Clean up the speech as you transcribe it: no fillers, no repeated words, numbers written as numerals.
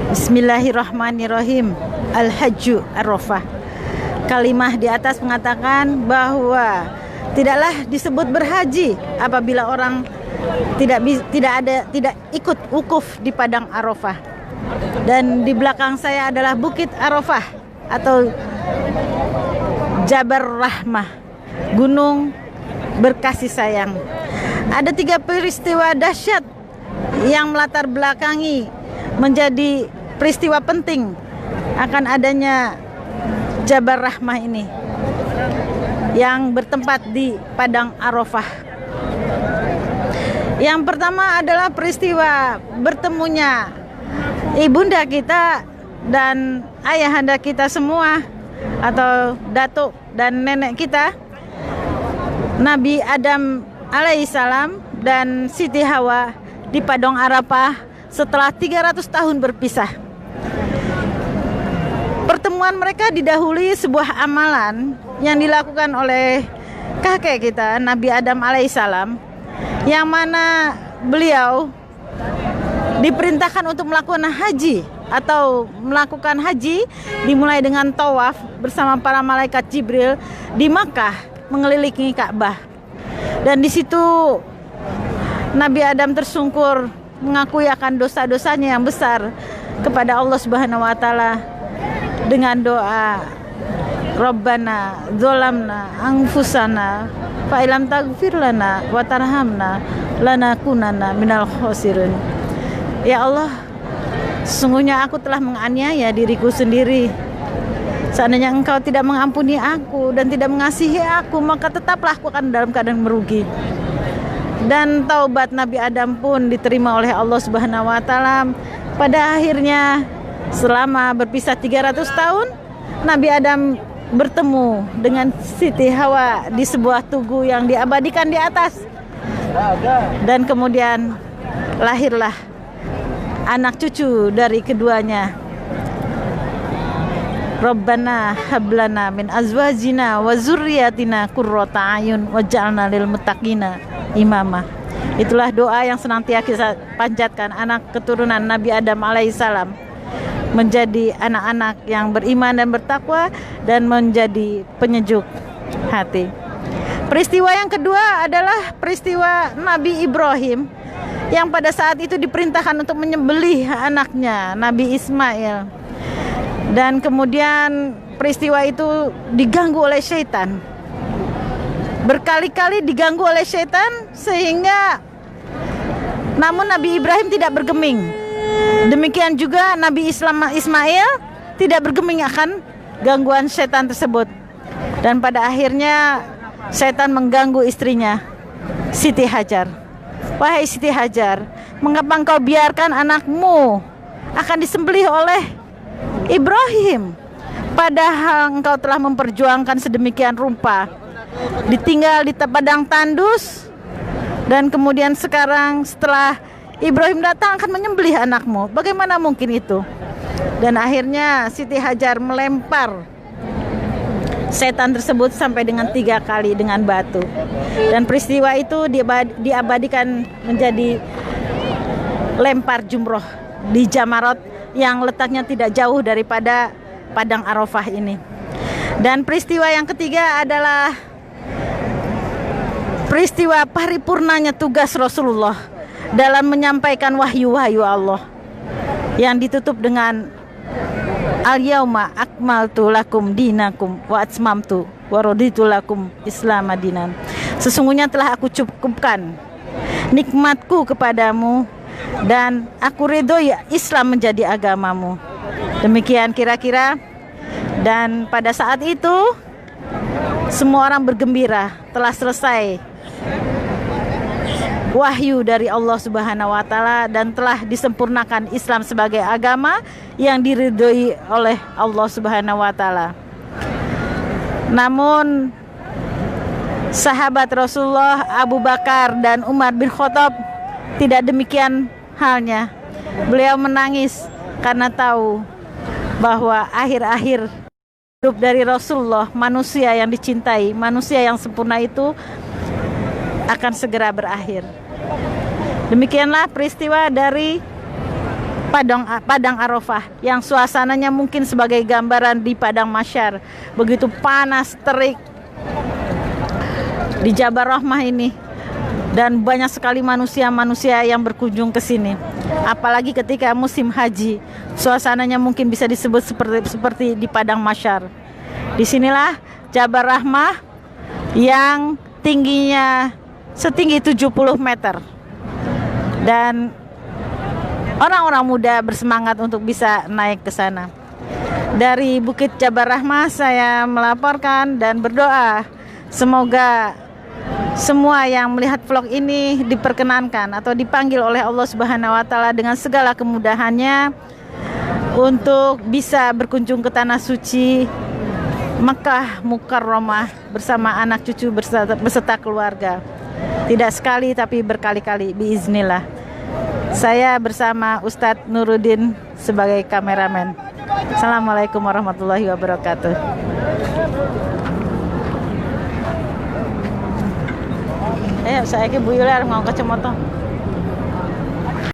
Bismillahirrahmanirrahim. Al-Hajju Arafah. Kalimah di atas mengatakan bahwa tidaklah disebut berhaji apabila orang tidak ikut wukuf di padang Arafah. Dan di belakang saya adalah Bukit Arafah atau Jabar Rahmah, gunung berkasih sayang. Ada 3 peristiwa dahsyat yang melatar belakangi menjadi peristiwa penting akan adanya Jabar Rahmah ini yang bertempat di padang Arafah. Yang pertama adalah peristiwa bertemunya ibunda kita dan ayahanda kita semua atau datuk dan nenek kita, Nabi Adam alaihissalam dan Siti Hawa di padang Arafah setelah 300 tahun berpisah. Pertemuan mereka didahului sebuah amalan yang dilakukan oleh kakek kita Nabi Adam alaihissalam, yang mana beliau diperintahkan untuk melakukan haji atau melakukan haji dimulai dengan tawaf bersama para malaikat Jibril di Makkah mengelilingi Ka'bah. Dan di situ Nabi Adam tersungkur mengakui akan dosa-dosanya yang besar kepada Allah Subhanahu wa taala dengan doa, Rabbana dzolamna anfusana fa ilam taghfir lana wa tarhamna lanakunanna minal khosirin. Ya Allah, sesungguhnya aku telah menganiaya diriku sendiri. Seandainya Engkau tidak mengampuni aku dan tidak mengasihi aku, maka tetaplah aku akan dalam keadaan merugi. Dan taubat Nabi Adam pun diterima oleh Allah Subhanahu wa taala. Pada akhirnya selama berpisah 300 tahun, Nabi Adam bertemu dengan Siti Hawa di sebuah tugu yang diabadikan di atas. Dan kemudian lahirlah anak cucu dari keduanya. Rabbana hablana min azwajina wa zurriyatina qurrata ayun waj'alna lil muttaqina imama. Itulah doa yang senantiasa kita panjatkan anak keturunan Nabi Adam alaihissalam menjadi anak-anak yang beriman dan bertakwa dan menjadi penyejuk hati. Peristiwa yang kedua adalah peristiwa Nabi Ibrahim yang pada saat itu diperintahkan untuk menyembelih anaknya Nabi Ismail. Dan kemudian peristiwa itu diganggu oleh syaitan. Berkali-kali diganggu oleh syaitan sehingga namun Nabi Ibrahim tidak bergeming. Demikian juga Nabi Ismail tidak bergeming akan gangguan setan tersebut. Dan pada akhirnya setan mengganggu istrinya, Siti Hajar. Wahai Siti Hajar, mengapa engkau biarkan anakmu akan disembelih oleh Ibrahim, padahal engkau telah memperjuangkan sedemikian rupa, ditinggal di padang tandus, dan kemudian sekarang setelah Ibrahim datang akan menyembelih anakmu. Bagaimana mungkin itu? Dan akhirnya Siti Hajar melempar setan tersebut sampai dengan 3 kali dengan batu. Dan peristiwa itu diabadikan menjadi lempar jumroh di Jamarot yang letaknya tidak jauh daripada padang Arafah ini. Dan peristiwa yang ketiga adalah peristiwa paripurnanya tugas Rasulullah dalam menyampaikan wahyu-wahyu Allah yang ditutup dengan Al-yauma akmaltu lakum dinakum wa atmamtu wa raditu lakum Islam dinan. Sesungguhnya telah aku cukupkan nikmatku kepadamu dan aku ridhoi Islam menjadi agamamu. Demikian kira-kira. Dan pada saat itu semua orang bergembira, telah selesai wahyu dari Allah Subhanahu wa taala dan telah disempurnakan Islam sebagai agama yang diridhoi oleh Allah Subhanahu wa taala. Namun sahabat Rasulullah Abu Bakar dan Umar bin Khattab tidak demikian halnya. Beliau menangis karena tahu bahwa akhir-akhir hidup dari Rasulullah, manusia yang dicintai, manusia yang sempurna itu akan segera berakhir. Demikianlah peristiwa dari Padang Arafah yang suasananya mungkin sebagai gambaran di padang mahsyar, begitu panas terik di Jabal Rahmah ini, dan banyak sekali manusia-manusia yang berkunjung ke sini. Apalagi ketika musim haji, suasananya mungkin bisa disebut seperti di padang mahsyar. Disinilah Jabal Rahmah yang tingginya setinggi 70 meter, dan orang-orang muda bersemangat untuk bisa naik ke sana. Dari Bukit Jabal Rahmah saya melaporkan dan berdoa semoga semua yang melihat vlog ini diperkenankan atau dipanggil oleh Allah Subhanahu wa taala dengan segala kemudahannya untuk bisa berkunjung ke tanah suci Mekah Mukarramah bersama anak cucu beserta keluarga. Tidak sekali tapi berkali-kali biiznillah. Saya bersama Ustadz Nuruddin sebagai kameramen. Assalamualaikum warahmatullahi wabarakatuh. Ayo saya ke Bu Yular mau kacamata.